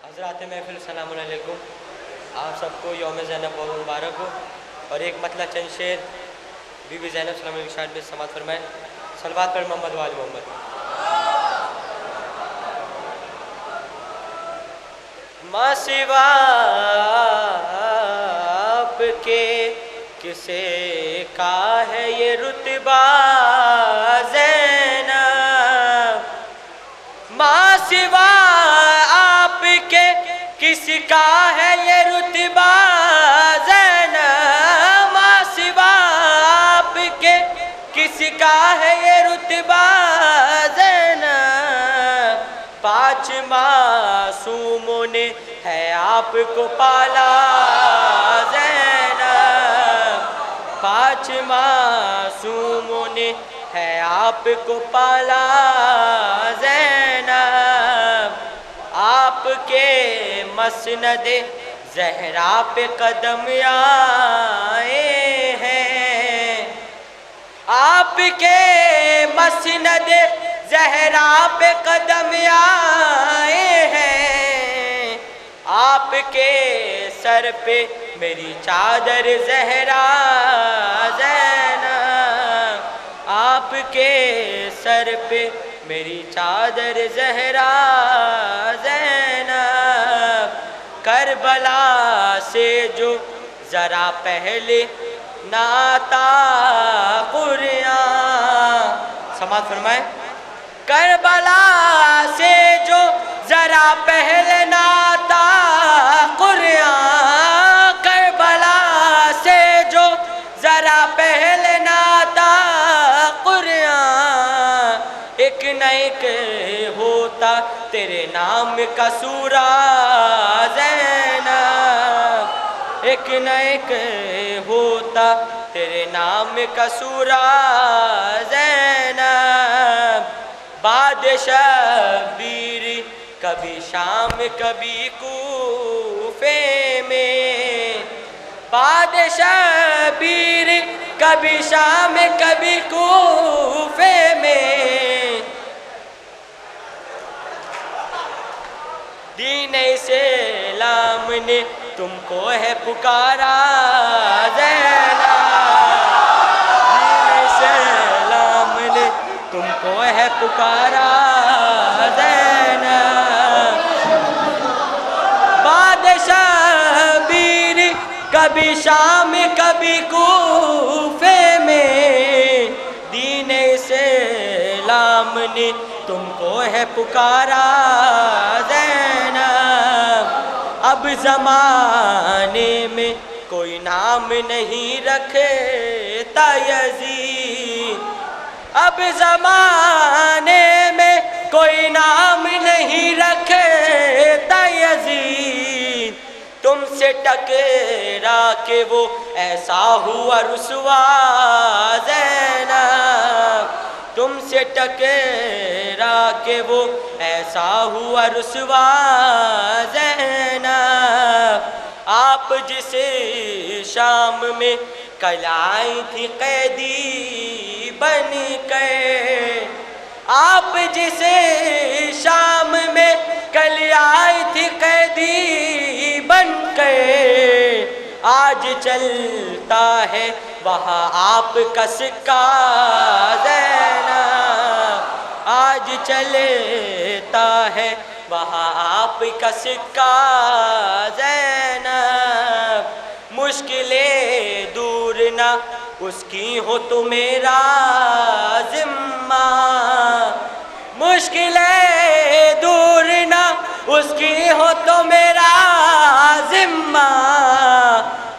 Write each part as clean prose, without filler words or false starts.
حضرات محفل السلام علیکم. آپ سب کو یوم زینب بہت مبارک ہو. اور ایک مطلع چند شعر بی بی زینب صلی اللہ علیہ وسلم میں سماعت فرمائیں. صلوات پر محمد و آل محمد. ماں سوا آپ کے کسے کا ہے یہ رتبہ زینب. ماں سوا آپ کے کس کا ہے یہ رتبہ زینب. ماں سوا آپ کے کس کا ہے یہ رتبہ زینب. پانچ معصوموں نے ہے آپ کو پالا زینب. پانچ معصوموں نے ہے آپ کو پالا زینب. آپ کے مسند زہرا پہ قدم آئے ہیں. آپ کے مسند زہرا پہ قدم آئے ہیں. آپ کے سر پہ میری چادر زہرا زینب. آپ کے سر پہ میری چادر زہرا زینب. کربلا سے جو ذرا پہلے نہ آتا قرآن. سماعت فرمائیں. کربلا سے جو ذرا پہلے نہ آتا قرآن. کربلا سے جو ذرا پہلے نہ آتا قرآن. ایک نہ ایک ہوتا تیرے نام کا سورہ زینب. ایک نہ ایک ہوتا تیرے نام کا سورہ زینب. بادشاہ شبیر کبھی شام کبھی کوفے میں. بادشاہ شبیر کبھی شام کبھی کوفے میں. دین اسلام نے تم کو ہے پکارا زینب. دین اسلام نے تم کو ہے پکارا زینب. بادشاہ بیر کبھی شام کبھی کوفے میں. دین اسلام نے تم کو ہے پکارا زینب. اب زمانے میں کوئی نام نہیں رکھتا یزید. اب زمانے میں کوئی نام نہیں رکھتا یزید. تم سے ٹکرا کے وہ ایسا ہوا رسوا زینب. تم سے ٹکرا کے وہ ایسا ہوا رسوا زینب. آپ جس شام میں کل آئی تھی قیدی بن کے. آپ جس شام میں کل آئی تھی قیدی بن کے. آج چلتا ہے وہاں آپ کا سکہ زینب. آج چلتا ہے وہاں آپ کا سکہ زینب. مشکلیں دور نہ اس کی ہو تو میرا ذمہ. مشکلیں دور نہ اس کی ہو تو میرا ذمہ.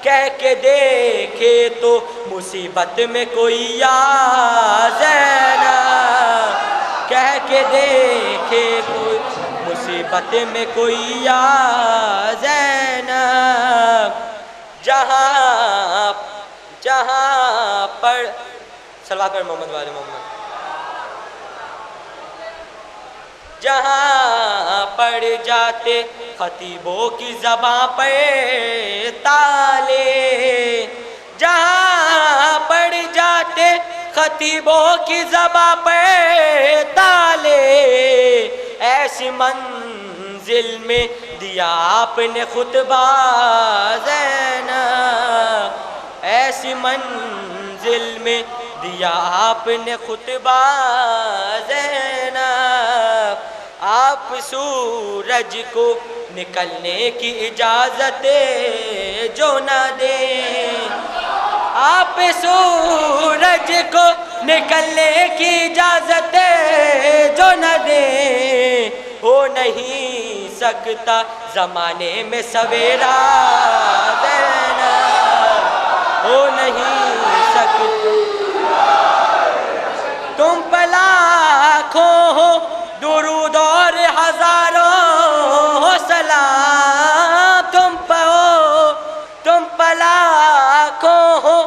کہہ کے دیکھے تو مصیبت میں کوئی یا زینب. کہہ کے دیکھے کوئی مصیبت میں کوئی یا زینب. جہاں پر صلوات پر محمد و آل محمد. جہاں پڑ جاتے خطیبوں کی زباں پہ تالے. جہاں پڑ جاتے خطیبوں کی زباں پہ تالے. ایسی منزل منزل میں دیا آپ نے خطبہ زینب، ایسی منزل میں دیا آپ نے خطبہ زینب، آپ سورج کو نکلنے کی اجازت جو نہ دیں، آپ سورج کو نکلنے کی اجازت جو نہ دیں، ہو نہیں سکتا زمانے میں سویرا زینب، ہو نہیں سکتا، تم پر لاکھوں ہو درود اور ہزاروں ہو سلام، تم پر لاکھوں ہو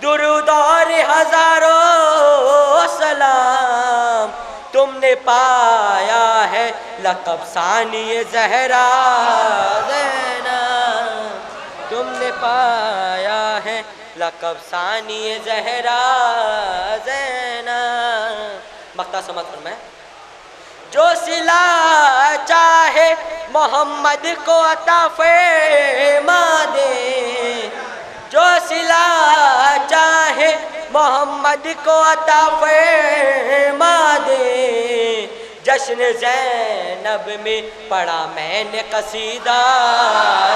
درود اور ہزاروں سلام، تم نے پایا ہے لقب ثانی زہرا زینب، تم نے پایا ہے لقب ثانی زہرا زینب۔ مقطع سماعت فرمائیں۔ جو صلہ چاہے محمد کو عطا فرما دے، جو صلہ چاہے محمد کو عطا فرما دے، جشن زینب میں پڑھا میں نے قصیدہ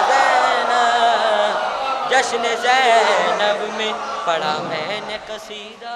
زینب، جشن زینب میں پڑھا میں نے قصیدہ